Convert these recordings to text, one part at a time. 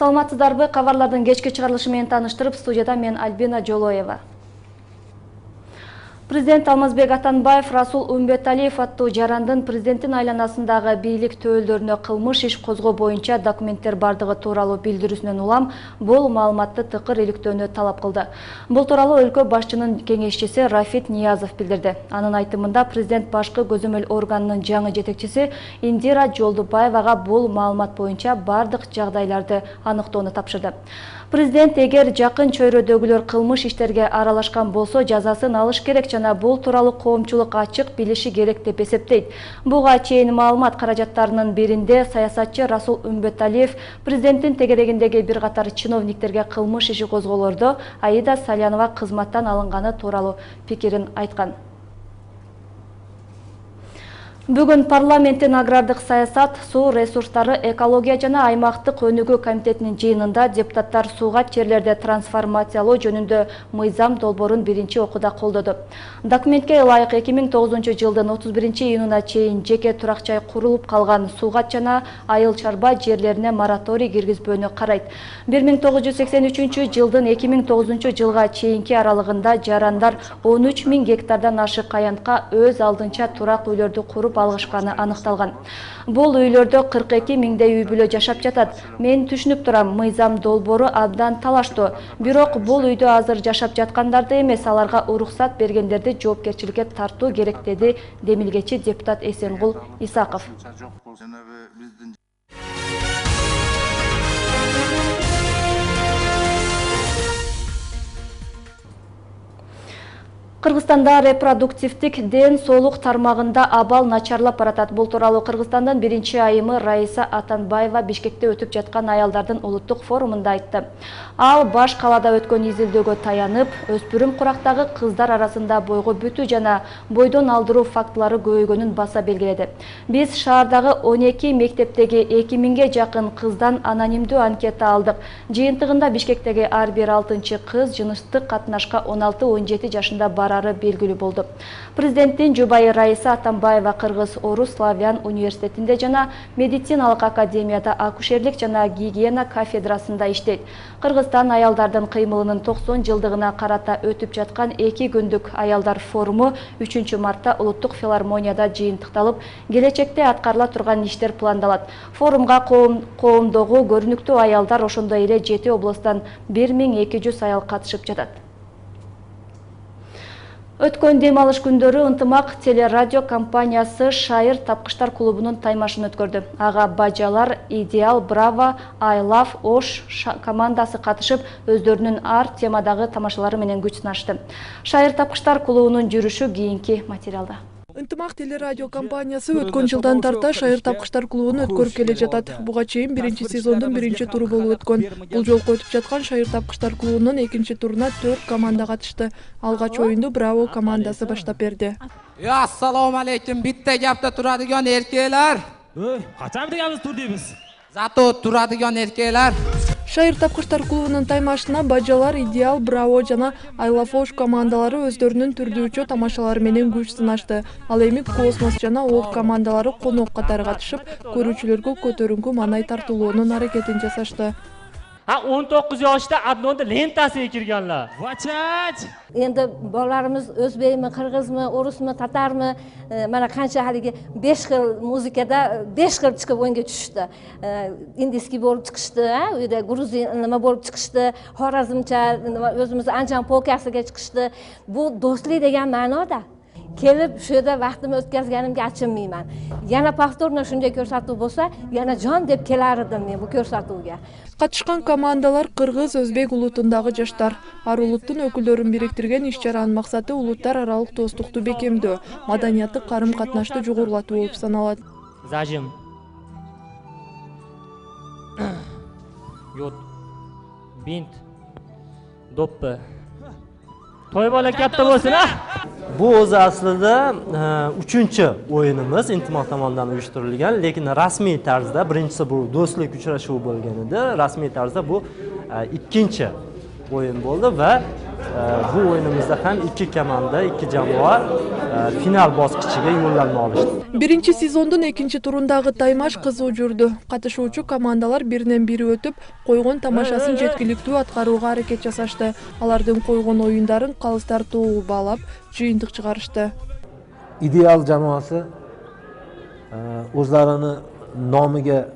Саламатсыздарбы, кабарлардын кечки чыгарылышы менен тааныштырып, студияда мен Альбина Жолоева. Президент Алмазбек Атамбаев Расул Умбеталиев аттуу жарандын президенттин айланасындагы бийлик төөлдөрүнө кылмыш иш козгоо боюнча документтер бардыгы тууралуу билдирүүсүнөн улам бул маалыматты тыкыр иликтөөнү талап кылды. Бул тууралуу өлкө башчынын кеңешчиси Рафит Ниязов билдирди. Анын айтымында президент башкы көзөмөл органынын жаңы жетекчиси Индира Жолдубаевага бул маалымат боюнча бардык жагдайларды аныктоону тапшырды. Президент эгер жакын чөйрөдөгүлөр кылмыш иштерге аралашкан болсо жазасын алыш керек жана бул тууралуу коомчулук ачык билиши керек деп эсептейт. Буга чейин маалымат каражаттарынын биринде саясатчы Расул Умбеталиев президенттин тегерегиндеги бир катар чиновниктерге кылмыш иши козголордо Аида Салянова кызматтан алынганы тууралуу пикирин айткан. Бүгүн парламенттин агрардык саясат, суу ресурстары, экология жана аймактык өнүгүү комитетинин жыйынында депутаттар сууга жерлерди трансформациялоо жөнүндө мыйзам долбоорун биринчи окууда колдоду. Документке ылайык 2009 жылдын 31-июнуна чейин жеке турак жай курулуп калган сууга жана айыл чарба жерлерине мораторий киргизбөөнү карайт. 1983 жылдын 2009 жылга чейинки аралыгында жарандар 13 000 гектардан ашык аянтка өз алдынча турак үйлөрдү куруп алышканы аныкталган. Бул үйлөрдө 42 миңдей үй бүлө жашап жатат. Мен түшүнүп турам, мыйзам долбоору абдан талаштуу. Бирок бул үйдө азыр жашап жаткандарды эмес, аларга уруксат бергендерди жоопкерчиликке тартуу керек, деди демилгечи депутат Эсенгул Исаков. Кыргызстанда репродуктивдик ден соолук тармагында абал начарлап баратат. Бул тууралуу Кыргызстандын биринчи айымы Раиса Атанбаева Бишкекте өтүп жаткан аялдардын улуттук форумунда айтты. Ал баш калаада өткөн изилдөөгө таянып, өспүрүм курактагы кыздар арасында бойго бүтүү жана бойдон алдыруу фактылары көбөйгөнүн баса белгиледи. Биз шаардагы 12 мектептеги 2000ге жакын кыздан анонимдүү анкета алдык. Жыйынтыгында Бишкектеги ар бир 6-чы кыз жыныстык катнашка 16-17 жашында барары белгилүү болду. Президенттин жубайы Раиса Атамбаева Кыргыз-Орус Славян университетинде жана медициналык академияда акушерлик жана гигиена кафедрасында иштейт. Кыргызстан аялдардын кыймылынын 90 жылдыгына карата өтүп жаткан 2 күндүк аялдар форуму 3 мартта улуттук филармонияда жыйынтыкталып, келечекте аткарыла турган иштер пландалат. Форумга коомдогу көрүнүктүү аялдар, ошондой эле 7 областтан 1200 аял катышып жатат. Өткөн дем алыш күндөрү Ынтымак телерадио компаниясы Шайыр тапкычтар клубунун таймашын өткөрдү. Ага Бажалар, Идеал, Браво, I Love, Ош командасы катышып, өздөрүнүн ар темадагы тамашалары менен күч сынашты. Шайыр тапкычтар клубунун жүрүшү кийинки материалда. Ынтымак телерадио компаниясы өткөн жылдан тарта Шайыр тапкычтар клубун өткөрүп келе жатат. Буга чейин биринчи сезондун биринчи туру болуп өткөн. Бул жолку өтүп жаткан Шайыр тапкычтар клубунун экинчи туруна 4 команда катышты. Алгач оюнду Браво командасы баштап берди. Assalomu alaykum. Bitta gapda turadigan erkeklar. Qachon degamiz tur deymiz. Zato turadigan erkeklar. Шайыр тапкычтар клубунун таймашына Бажалар, Идеал, Браво жана I Love Ош командалары өздөрүнүн түрдүүчү тамашалары менен күч сынашты. Ал эми Космос жана Ок командалары конок катары катышып, көрүүчүлөргө көтөрүңкү маанай тартуулоонун аракетин жасашты. 19 yoshda Adnonda lentasiga kirganlar. Vachach! Endi bolalarimiz o'zbekmi, qirg'izmi, o'rusmi, tatarmi, mana qancha haligi 5 xil muzikada 5 xil chiqib o'yinga tushdi. Indiskiy bo'lib chiqishdi, u yerda gruzin nima bo'lib chiqishdi, xorazmcha, o'zimiz Anjan polkasiga chiqishdi. Bu do'stlik degan ma'noda. Kelib shu yerda vaqtimni o'tkazganimga achinmayman. Yana повторно shunday ko'rsatuv bo'lsa, yana jon deb kelar edim men bu ko'rsatuvga. Катышкан командалар кыргыз, өзбек улутундагы жаштар. Ар улуттун өкүлдөрүн бириктирген иш-чаранын максаты улуттар аралык достукту бекемдөө, маданияттык карым-катнашты жогорулатуу болуп саналат. Зажим. Йод. Бинт. Доппы. Toy bola katta bo'lsin, ha? Bu o'zi aslida 3-chi o'yinimiz Intimaq tomonidan uyushtirilgan, lekin rasmiy tarzda birinchisi bu do'stlik uchrashuvi bo'lgan edi. Rasmiy tarzda bu 2-chi o'yin bo'ldi va bu o'yinimizda ham 2 komanda, 2 jamoa final bosqichiga yo'llanma olishdi. Биринчи сезондун экинчи турундагы таймаш кызуу жүрдү. Катышуучу командалар биринен бири өтүп, койгон тамашасын жеткиликтүү аткарууга аракет жасашты. Алардын койгон оюндарын калыс тартуу баалап, жыйынтык чыгарышты. Ideal jamoasi o'zlarini nomiga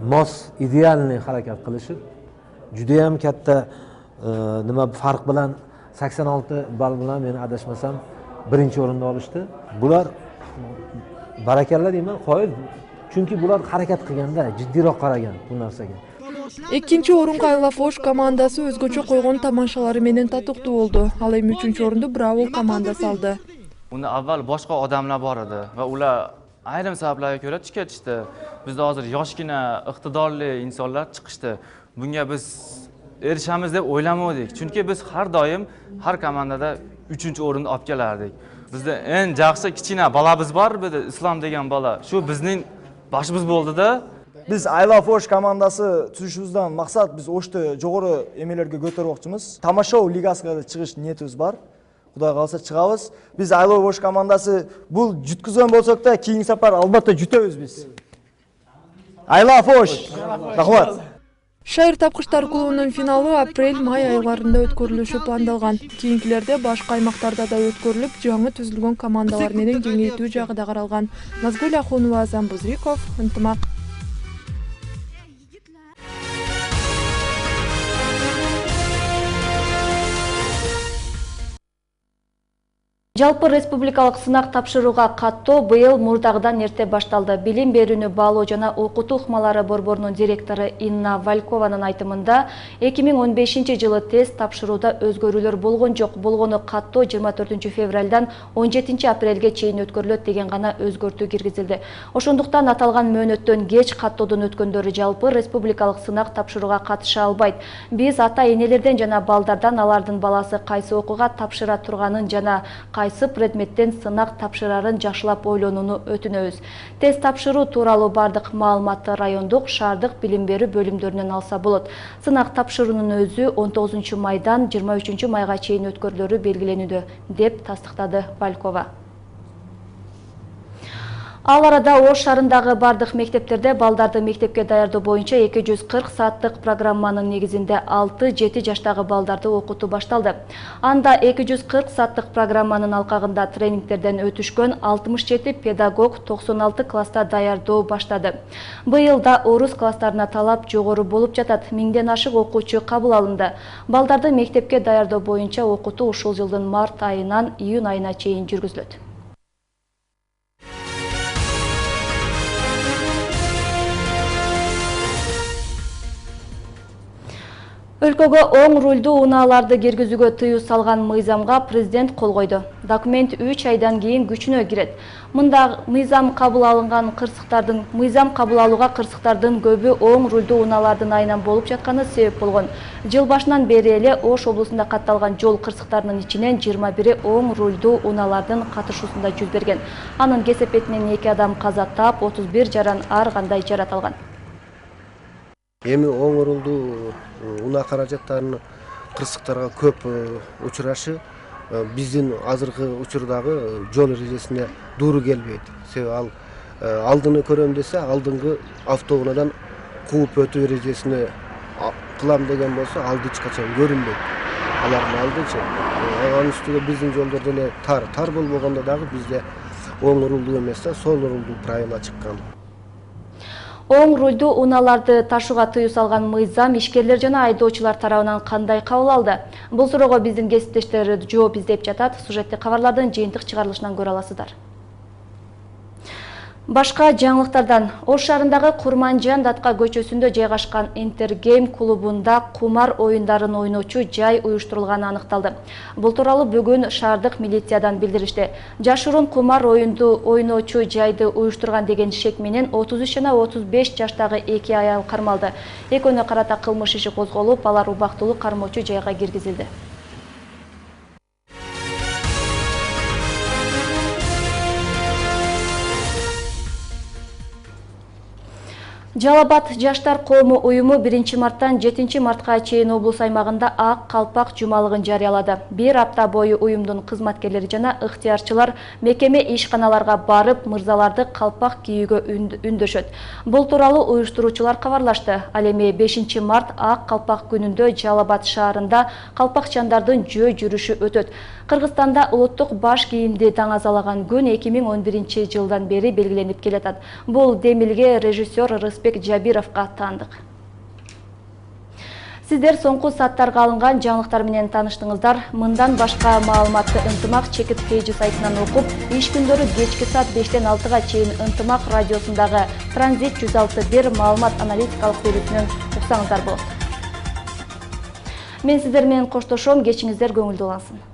mos idealniy harakat qilishib, juda ham katta nima farq bilan 86 ball bilan meni adashmasam birinchi o'rinda olishdi. Bular barakalla deyman, qoyil. Chunki bular harakat qilganda jiddiyroq qaragan bu narsaga. Экинчи орунга Айлафош командасы өзгөчө койгон тамашалары менен татыктуу болду. Ал эми үчүнчү орунду Браво командасы алды. Unda avval boshqa odamlar bor edi va ular ayrim sabablarga ko'ra ketishdi. Bizda hozir yoshgina, iqtidorli insonlar chiqishdi. Bunga biz erishamiz deb o'ylamadik. Chunki biz har doim har komandada 3-o'rinni olib kelardik. Bizda eng yaxshi kichkina bolamiz bor, bu Islom degan bola. Shu bizning boshimiz bo'ldi-da. Biz Айлафош командасы түзүшүбүздөн максат биз Ошты жогору эмелерге көтөрмөкчүбүз. Тамашоо лигасына чыгыш ниетибиз бар. Кудай кааласа чыгабыз. Биз Айлафош командасы бул жүткүзгөн болсок да, кийинки сапар албетте жүтөбүз биз. Айлафош. Рахмат. Шайыр тапкычтар клубунун финалы апрель-май айларында өткөрүлүшү пландалган. Кийинкилерде башка аймактарда да өткөрүлүп, жаңы түзүлгөн командалар менен кеңейтүү жагы да каралган. Назгүл Ахунова, Замбузриков, Ынтымак. Жалпы республикалык сынак тапшырууга каттоо быйыл мурдагыдан эрте башталды. Билим берүүнү баалоо жана окутуу ыкмалары борборунун директору Инна Валькованын айтымында 2015 жылы тест тапшырууда өзгөрүүлөр болгон жок. Болгону каттоо 24 февралдан 17 апрелге чейин өткөрүлөт деген гана өзгөртүү киргизилди. Ошондуктан аталган мөөнөттөн кеч каттоодон өткөндөрү жалпы республикалык сынак тапшырууга катыша албайт. Биз ата-энелерден жана балдардан алардын баласы кайсы окууга тапшыра турганын жана кайсы предметтен сынак тапшырарын жакшылап ойлонууну өтүнөбүз. Тест тапшыруу тууралуу бардык маалыматты райондук, шаардык билим берүү бөлүмдөрүнөн алса болот. Сынак тапшыруунун өзү 19 майдан 23 майга чейин өткөрүлөрү белгиленүүдө, деп тастыктады Валькова. Ал арада Ош шаарындагы бардык мектептерде балдарды мектепке даярдоо боюнча 240 сааттык программанын негизинде 6-7 жаштагы балдарды окутуу башталды. Анда 240 сааттык программанын алкагында тренингтерден өтүшкөн 67 педагог 96 класста даярдоо баштады. Быйыл да орус класстарына талап жогору болуп жатат. 1000ден ашык окуучу кабыл алынды. Балдарды мектепке даярдоо боюнча окутуу ушул жылдын март айынан июнь айына чейин жүргүзүлөт. Өлкөгө оң рулдуу унааларды киргизүүгө тыюу салган мыйзамга президент кол койду. Документ 3 айдан кийин күчүнө кирет. Мында мыйзам кабыл алууга кырсыктардын көбү оң рулдуу унаалардын айынан болуп жатканы себеп болгон. Жыл башынан бери эле Ош облусунда катталган жол кырсыктарынын ичинен 21 оң рулдуу унаалардын катышуусунда жүз берген. Анын кесепетинен 2 адам каза таап, 31 жаран ар кандай жарат алган. Эми оң рулдуу унаа каражаттарынын кырсыктарга көп учурашы биздин азыркы учурдагы жол эрежесине дууру келбейт. Себеби ал алдыны көрөм десе, алдыңкы автоунаадан кууп өтүү эрежесине кылам деген болсо, алды эч качан көрүнбөйт. Алардын алдычы. Анын үстүнө биздин жолдор деле тар болбогондо дагы бизде оң рулдуу эмес да, сол рулдуу правила чыккан. Оң рулдуу унааларды ташууга тыюу салган мыйзам ишкерлер жана айдоочулар тарабынан кандай кабыл алды? Бул суроого биздин кесиптештер жооп издеп жатат. Сюжетти кабарлардын жыйынтык чыгарылышынан көрө аласыздар. Башка жаңылыктардан Ош шаарындагы Курманжан Датка көчөсүндө жайгашкан Интергейм клубунда кумар оюндарын ойночу жай уюштурулганы аныкталды. Бул тууралуу бүгүн шаардык милициядан билдиришти. Жашыруун кумар оюнду ойночу жайды уюштурган деген шек менен 33 жана 35 жаштагы 2 аял кармалды. Экөөнүнө карата кылмыш иши козголуп, алар убактылуу кармоочу жайга киргизилди. Жалал-Абад жаштар коому уюму 1 марттан 7 мартка чейин облус аймагында ак калпак жумалыгын жарыялады. Бир апта бою уюмдун кызматкерлери жана ыктыярчылар мекеме ишканаларга барып, мырзаларды калпак кийүүгө үндөшөт. Бул тууралуу уюштуруучулар кабарлашты. Ал эми 5 март ак калпак күнүндө Жалал-Абад шаарында калпакчандардын жөө жүрүшү өтөт. Кыргызстанда улуттук баш кийимди таңазалаган күн 2011 жылдан бери белгиленип келатат. Бул демилге режиссер Рысбек Жабировга таандык. Сиздер соңку сааттарга алынган жаңылыктар менен тааныштыңыздар. Мындан башка маалыматты ынтымак Чекит Пейджи сайтынан окуп, иш күндөрү кечки саат 5-тен 6-га чейин ынтымак радиосундагы Транзит 106.1 маалымат аналитикалык берүүсүнөн уксаңыздар болот. Мен сиздер менен коштошом, кечиңиздер көңүлдүү улансын.